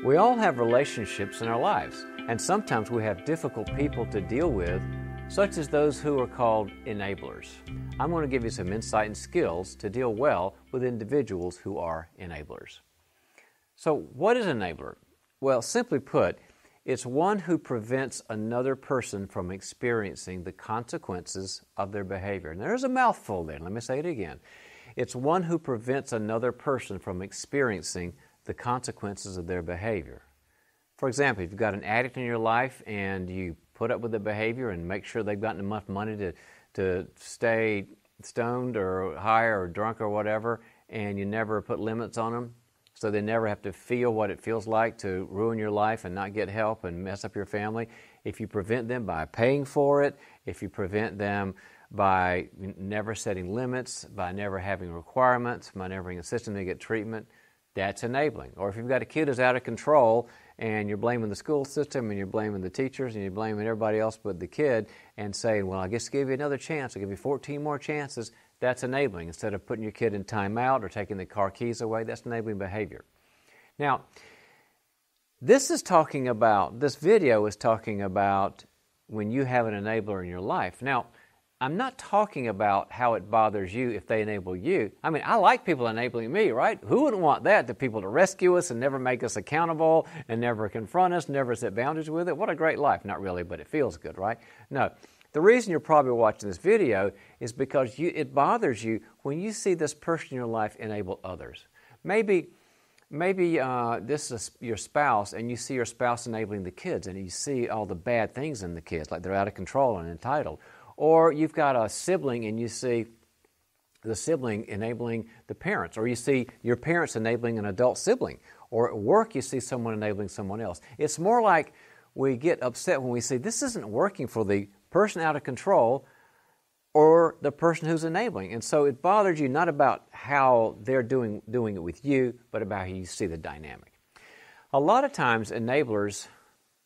We all have relationships in our lives, and sometimes we have difficult people to deal with, such as those who are called enablers. I'm going to give you some insight and skills to deal well with individuals who are enablers. So, what is an enabler? Well, simply put, it's one who prevents another person from experiencing the consequences of their behavior. And there's a mouthful there. Let me say it again. It's one who prevents another person from experiencing the consequences of their behavior. For example, if you've got an addict in your life and you put up with the behavior and make sure they've gotten enough money to stay stoned or high or drunk or whatever, and you never put limits on them, so they never have to feel what it feels like to ruin your life and not get help and mess up your family. If you prevent them by paying for it, if you prevent them by never setting limits, by never having requirements, by never insisting they get treatment, that's enabling. Or if you've got a kid who's out of control and you're blaming the school system and you're blaming the teachers and you're blaming everybody else but the kid and saying, well, I guess I'll give you another chance, I'll give you 14 more chances, that's enabling. Instead of putting your kid in timeout or taking the car keys away, that's enabling behavior. Now, this video is talking about when you have an enabler in your life. Now, I'm not talking about how it bothers you if they enable you. I mean, I like people enabling me, right? Who wouldn't want that? The people to rescue us and never make us accountable and never confront us, never set boundaries with it. What a great life. Not really, but it feels good, right? No. The reason you're probably watching this video is because it bothers you when you see this person in your life enable others. Maybe this is your spouse, and you see your spouse enabling the kids, and you see all the bad things in the kids, like they're out of control and entitled. Or you've got a sibling, and you see the sibling enabling the parents, or you see your parents enabling an adult sibling, or at work you see someone enabling someone else. It's more like we get upset when we see this isn't working for the person out of control or the person who's enabling. And so it bothers you not about how they're doing it with you, but about how you see the dynamic. A lot of times enablers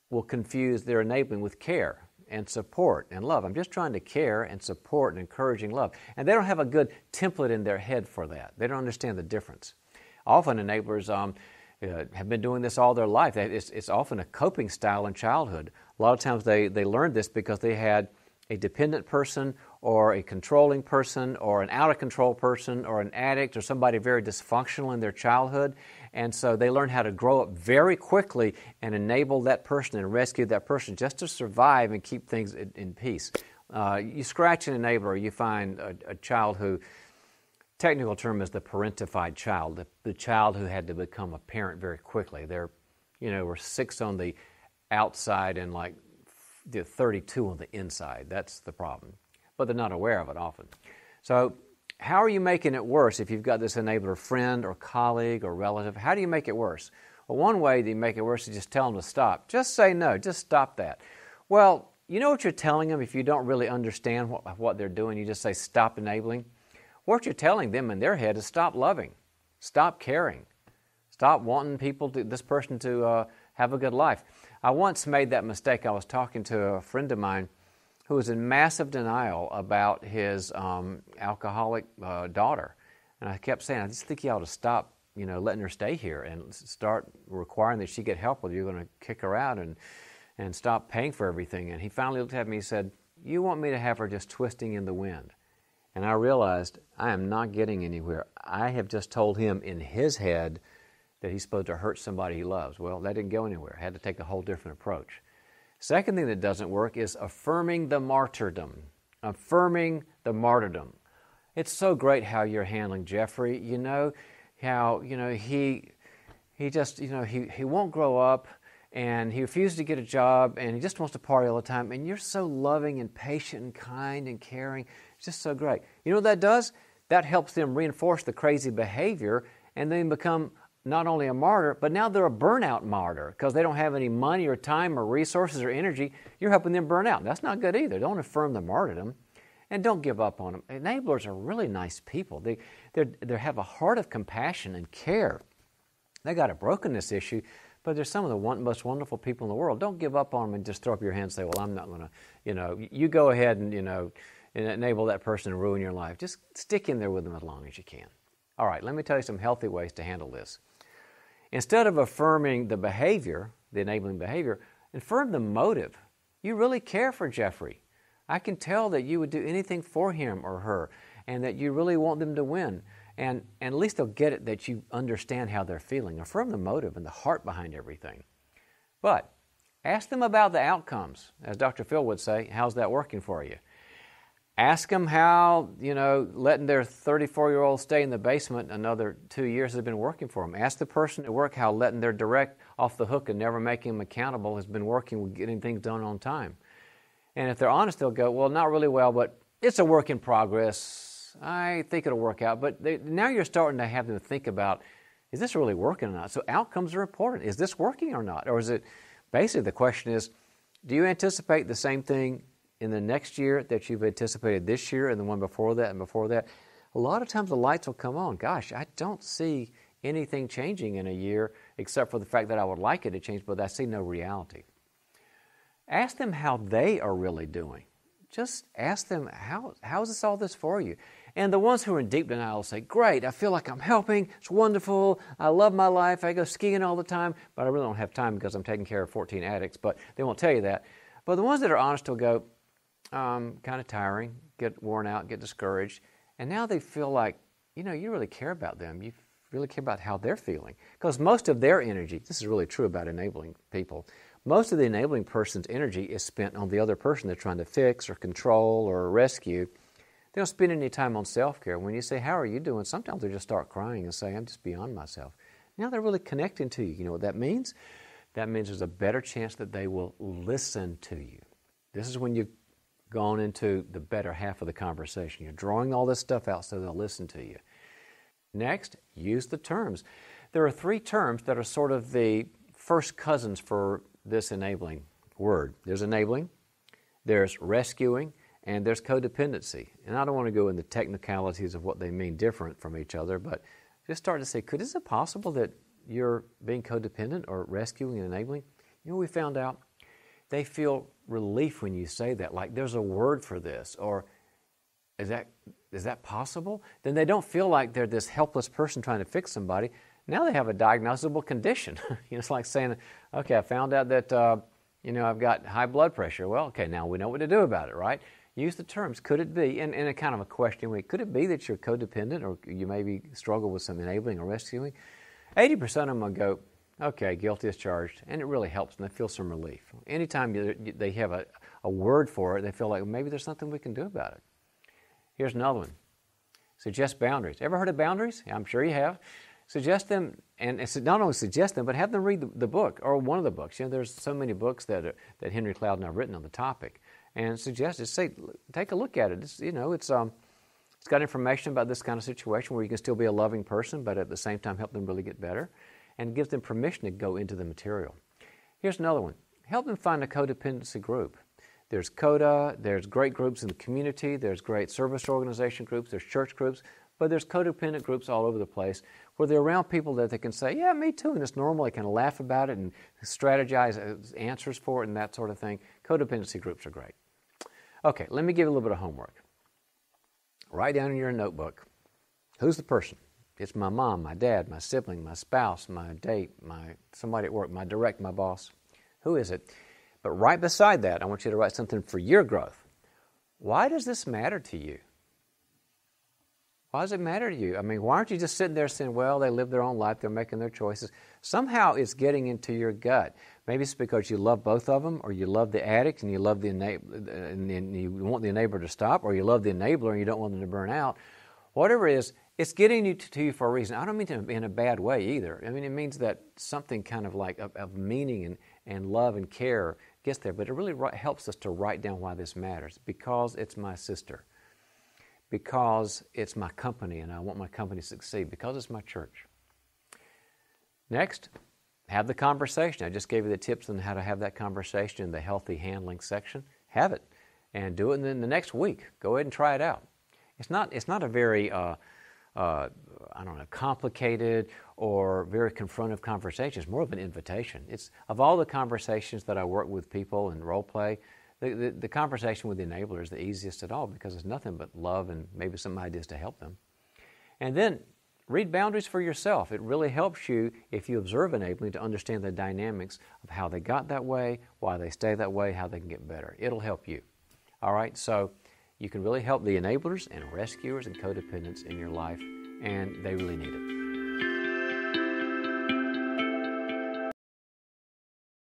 will confuse their enabling with care and support and love. I'm just trying to care and support and encouraging love. And they don't have a good template in their head for that. They don't understand the difference. Often enablers have been doing this all their life. It's often a coping style in childhood. A lot of times they learned this because they had a dependent person or a controlling person or an out-of-control person or an addict or somebody very dysfunctional in their childhood. And so they learn how to grow up very quickly and enable that person and rescue that person just to survive and keep things in peace. You scratch an enabler, you find a child who, technical term is the parentified child, the child who had to become a parent very quickly. They're, were 6 on the outside and like 32 on the inside. That's the problem. But they're not aware of it often. So how are you making it worse if you've got this enabler friend or colleague or relative? How do you make it worse? Well, one way that you make it worse is just tell them to stop. Just say no. Just stop that. Well, you know what you're telling them if you don't really understand what they're doing? You just say stop enabling. What you're telling them in their head is stop loving. Stop caring. Stop wanting this person to have a good life. I once made that mistake. I was talking to a friend of mine who was in massive denial about his alcoholic daughter. And I kept saying, I just think you ought to stop, letting her stay here and start requiring that she get help, or you're going to kick her out and stop paying for everything. And he finally looked at me and said, you want me to have her just twisting in the wind? And I realized I am not getting anywhere. I have just told him in his head that he's supposed to hurt somebody he loves. Well, that didn't go anywhere. I had to take a whole different approach. Second thing that doesn't work is affirming the martyrdom. Affirming the martyrdom. It's so great how you're handling Jeffrey. How he just he won't grow up, and he refuses to get a job, and he just wants to party all the time. And you're so loving and patient and kind and caring. It's just so great. You know what that does? That helps them reinforce the crazy behavior, and then become not only a martyr, but now they're a burnout martyr because they don't have any money or time or resources or energy. You're helping them burn out. That's not good either. Don't affirm the martyrdom, and don't give up on them. Enablers are really nice people. They have a heart of compassion and care. They got a brokenness issue, but they're some of the most wonderful people in the world. Don't give up on them and just throw up your hands and say, well, I'm not going to, you go ahead and, enable that person to ruin your life. Just stick in there with them as long as you can. All right, let me tell you some healthy ways to handle this. Instead of affirming the behavior, the enabling behavior, affirm the motive. You really care for Jeffrey. I can tell that you would do anything for him or her, and that you really want them to win. And at least they'll get it that you understand how they're feeling. Affirm the motive and the heart behind everything. But ask them about the outcomes. As Dr. Phil would say, how's that working for you? Ask them how, letting their 34-year-old stay in the basement another 2 years has been working for them. Ask the person at work how letting their direct off the hook and never making them accountable has been working with getting things done on time. And if they're honest, they'll go, well, not really well, but it's a work in progress. I think it'll work out. But now you're starting to have them think about, is this really working or not? So outcomes are important. Is this working or not? Or is it, basically the question is, do you anticipate the same thing in the next year that you've anticipated this year and the one before that and before that? A lot of times the lights will come on. Gosh, I don't see anything changing in a year except for the fact that I would like it to change, but I see no reality. Ask them how they are really doing. Just ask them, how is all this for you? And the ones who are in deep denial will say, great, I feel like I'm helping, it's wonderful, I love my life, I go skiing all the time, but I really don't have time because I'm taking care of 14 addicts, but they won't tell you that. But the ones that are honest will go, kind of tiring, get worn out, get discouraged, and now they feel like, you really care about them, you really care about how they're feeling. Because most of their energy, this is really true about enabling people, most of the enabling person's energy is spent on the other person they're trying to fix or control or rescue. They don't spend any time on self-care. When you say, how are you doing? Sometimes they just start crying and say, I'm just beyond myself. Now they're really connecting to you. You know what that means? That means there's a better chance that they will listen to you. This is when you've gone into the better half of the conversation. You're drawing all this stuff out so they'll listen to you. Next, use the terms. There are 3 terms that are sort of the first cousins for this enabling word. There's enabling, there's rescuing, and there's codependency. And I don't want to go into technicalities of what they mean different from each other, but just start to say, is it possible that you're being codependent or rescuing and enabling? We found out they feel relief when you say that, like there's a word for this, or is that possible? Then they don't feel like they're this helpless person trying to fix somebody. Now they have a diagnosable condition. It's like saying, okay, I found out that, I've got high blood pressure. Well, okay, now we know what to do about it, right? Use the terms. Could it be, in a kind of a question way, could it be that you're codependent or you maybe struggle with some enabling or rescuing? 80% of them will go, okay, guilty as charged, and it really helps and they feel some relief. Anytime they have a word for it, they feel like maybe there's something we can do about it. Here's another one. Suggest boundaries. Ever heard of boundaries? I'm sure you have. Suggest them, and not only suggest them, but have them read the book, or one of the books. There's so many books that Henry Cloud and I have written on the topic. And suggest it. Say, take a look at it. It's got information about this kind of situation where you can still be a loving person, but at the same time help them really get better. And it gives them permission to go into the material. Here's another one. Help them find a codependency group. There's CODA, there's great groups in the community, there's great service organization groups, there's church groups, but there's codependent groups all over the place where they're around people that they can say, yeah, me too, and it's normal. They can laugh about it and strategize answers for it and that sort of thing. Codependency groups are great. Okay, let me give you a little bit of homework. Write down in your notebook, who's the person? It's my mom, my dad, my sibling, my spouse, my date, somebody at work, my boss. Who is it? But right beside that, I want you to write something for your growth. Why does this matter to you? Why does it matter to you? I mean, why aren't you just sitting there saying, well, they live their own life, they're making their choices. Somehow it's getting into your gut. Maybe it's because you love both of them, or you love the addict and you love the and you want the enabler to stop, or you love the enabler and you don't want them to burn out. Whatever it is, it's getting to you for a reason. I don't mean to in a bad way either. I mean, it means that something kind of like of meaning and love and care gets there. But it really helps us to write down why this matters. Because it's my sister. Because it's my company and I want my company to succeed. Because it's my church. Next, have the conversation. I just gave you the tips on how to have that conversation in the healthy handling section. Have it. And do it in the next week. Go ahead and try it out. It's not a very complicated or very confrontive conversation. It's more of an invitation. It's of all the conversations that I work with people in role play, the conversation with the enabler is the easiest at all because it's nothing but love and maybe some ideas to help them. And then read boundaries for yourself. It really helps you, if you observe enabling, to understand the dynamics of how they got that way, why they stay that way, how they can get better. It'll help you. All right, so you can really help the enablers and rescuers and codependents in your life, and they really need it.